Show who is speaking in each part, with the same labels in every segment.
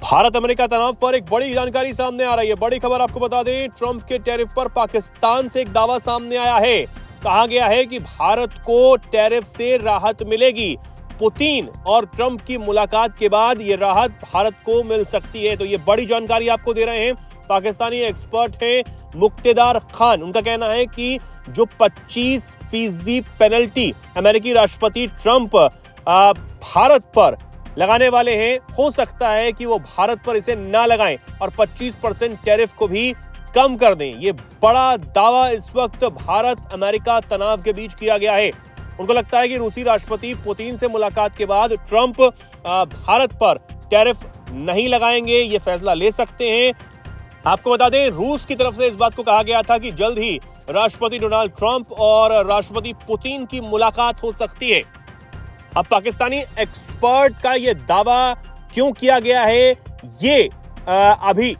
Speaker 1: Bharat America तनाव पर एक बड़ी जानकारी सामने आ रही है। बड़ी खबर आपको बता दें, ट्रंप के टैरिफ पर पाकिस्तान से एक दावा सामने आया है। कहा गया है कि भारत को टैरिफ से राहत मिलेगी। पुतिन और ट्रंप की मुलाकात के बाद ये राहत भारत को मिल सकती है। तो ये बड़ी जानकारी आपको दे रहे हैं। पाकिस्तानी एक्सपर्ट हैं मुक्तेदार खान। उनका कहना है कि जो 25% पेनल्टी अमेरिकी राष्ट्रपति ट्रंप भारत पर लगाने वाले हैं, हो सकता है कि वो भारत पर इसे ना लगाएं और 25% टैरिफ को भी कम कर दें। ये बड़ा दावा इस वक्त भारत अमेरिका तनाव के बीच किया गया है। उनको लगता है कि रूसी राष्ट्रपति पुतिन से मुलाकात के बाद ट्रंप भारत पर टैरिफ नहीं लगाएंगे, ये फैसला ले सकते हैं। आपको बता दें, रूस की तरफ से इस बात को कहा गया था कि जल्द ही राष्ट्रपति डोनाल्ड ट्रंप और राष्ट्रपति पुतिन की मुलाकात हो सकती है। अब पाकिस्तानी एक्सपर्ट का यह दावा क्यों किया गया है, ये अभी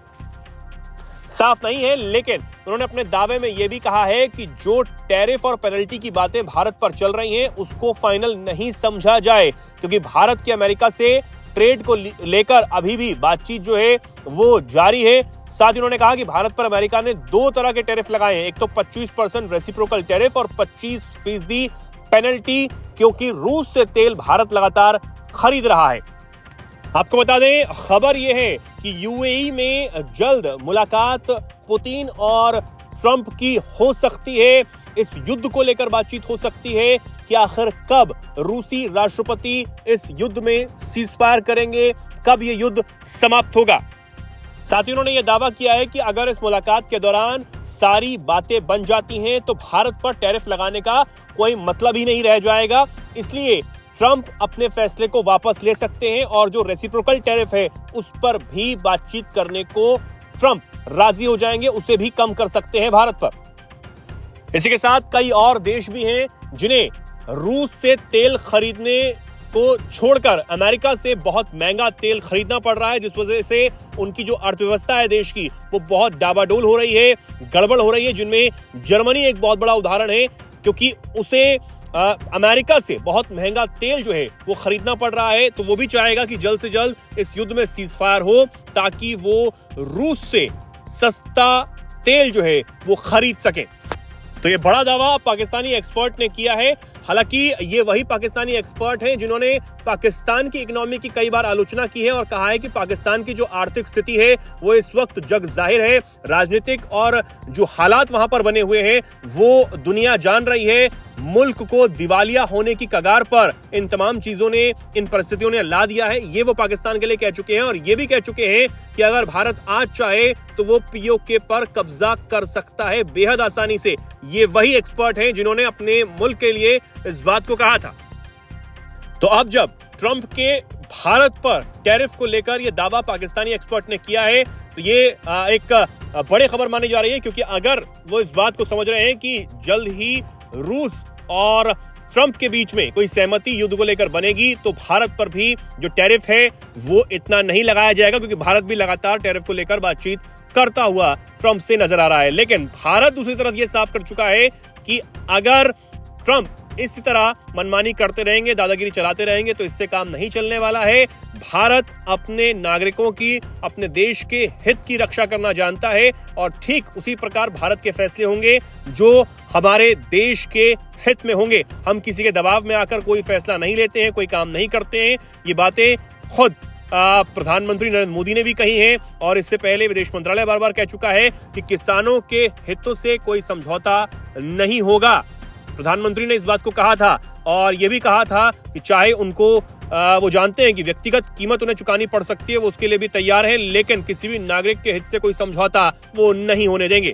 Speaker 1: साफ नहीं है, लेकिन उन्होंने अपने दावे में यह भी कहा है कि जो टैरिफ और पेनल्टी की बातें भारत पर चल रही हैं, उसको फाइनल नहीं समझा जाए, क्योंकि भारत की अमेरिका से ट्रेड को लेकर अभी भी बातचीत जो है वो जारी है। साथ ही उन्होंने कहा कि भारत पर अमेरिका ने दो तरह के टैरिफ लगाए हैं, एक तो 25% रेसिप्रोकल टैरिफ और 25% पेनल्टी, क्योंकि रूस से तेल भारत लगातार खरीद रहा है। आपको बता दें, खबर यह है कि यूएई में जल्द मुलाकात पुतिन और ट्रंप की हो सकती है। इस युद्ध को लेकर बातचीत हो सकती है कि आखिर कब रूसी राष्ट्रपति इस युद्ध में सीजफायर करेंगे, कब यह युद्ध समाप्त होगा। साथ ही उन्होंने यह दावा किया है कि अगर इस मुलाकात के दौरान सारी बातें बन जाती हैं तो भारत पर टैरिफ लगाने का कोई मतलब ही नहीं रह जाएगा। इसलिए ट्रंप अपने फैसले को वापस ले सकते हैं और जो रेसिप्रोकल टैरिफ है उस पर भी बातचीत करने को ट्रंप राजी हो जाएंगे, उसे भी कम कर सकते हैं भारत पर। इसी के साथ कई और देश भी हैं जिन्हें रूस से तेल खरीदने को छोड़कर अमेरिका से बहुत महंगा तेल खरीदना पड़ रहा है, जिस वजह से उनकी जो अर्थव्यवस्था है देश की वो बहुत डाबाडोल हो रही है, गड़बड़ हो रही है, जिनमें जर्मनी एक बहुत बड़ा उदाहरण है, क्योंकि उसे अमेरिका से बहुत महंगा तेल जो है वो खरीदना पड़ रहा है। तो वो भी चाहेगा कि जल्द से जल्द इस युद्ध में सीजफायर हो, ताकि वो रूस से सस्ता तेल जो है वो खरीद सके। तो ये बड़ा दावा पाकिस्तानी एक्सपर्ट ने किया है। हालांकि ये वही पाकिस्तानी एक्सपर्ट हैं जिन्होंने पाकिस्तान की इकोनॉमी की कई बार आलोचना की है और कहा है कि पाकिस्तान की जो आर्थिक स्थिति है वो इस वक्त जग जाहिर है। राजनीतिक और जो हालात वहां पर बने हुए हैं वो दुनिया जान रही है। मुल्क को दिवालिया होने की कगार पर इन तमाम चीजों ने, इन परिस्थितियों ने ला दिया है। ये वो पाकिस्तान के लिए कह चुके हैं और ये भी कह चुके हैं कि अगर भारत आज चाहे तो वो पीओके पर कब्जा कर सकता है बेहद आसानी से। ये वही एक्सपर्ट हैं जिन्होंने अपने मुल्क के लिए इस बात को कहा था। तो अब जब ट्रंप के भारत पर टैरिफ को लेकर यह दावा पाकिस्तानी एक्सपर्ट ने किया है, तो ये एक बड़ी खबर मानी जा रही है, क्योंकि अगर वो इस बात को समझ रहे हैं कि जल्द ही रूस और ट्रंप के बीच में कोई सहमति युद्ध को लेकर बनेगी, तो भारत पर भी जो टैरिफ है वो इतना नहीं लगाया जाएगा, क्योंकि भारत भी लगातार टैरिफ को लेकर बातचीत करता हुआ ट्रंप से नजर आ रहा है। लेकिन भारत दूसरी तरफ ये साफ कर चुका है कि अगर ट्रंप इसी तरह मनमानी करते रहेंगे, दादागिरी चलाते रहेंगे, तो इससे काम नहीं चलने वाला है। भारत अपने नागरिकों की, अपने देश के हित की रक्षा करना जानता है और ठीक उसी प्रकार भारत के फैसले होंगे जो हमारे देश के हित में होंगे। हम किसी के दबाव में आकर कोई फैसला नहीं लेते हैं, कोई काम नहीं करते हैं। ये बातें खुद प्रधानमंत्री नरेंद्र मोदी ने भी कही हैं और इससे पहले विदेश मंत्रालय बार बार कह चुका है कि किसानों के हितों से कोई समझौता नहीं होगा। प्रधानमंत्री ने इस बात को कहा था और यह भी कहा था कि चाहे उनको वो जानते हैं कि व्यक्तिगत कीमत उन्हें चुकानी पड़ सकती है, वो उसके लिए भी तैयार है, लेकिन किसी भी नागरिक के हित से कोई समझौता वो नहीं होने देंगे।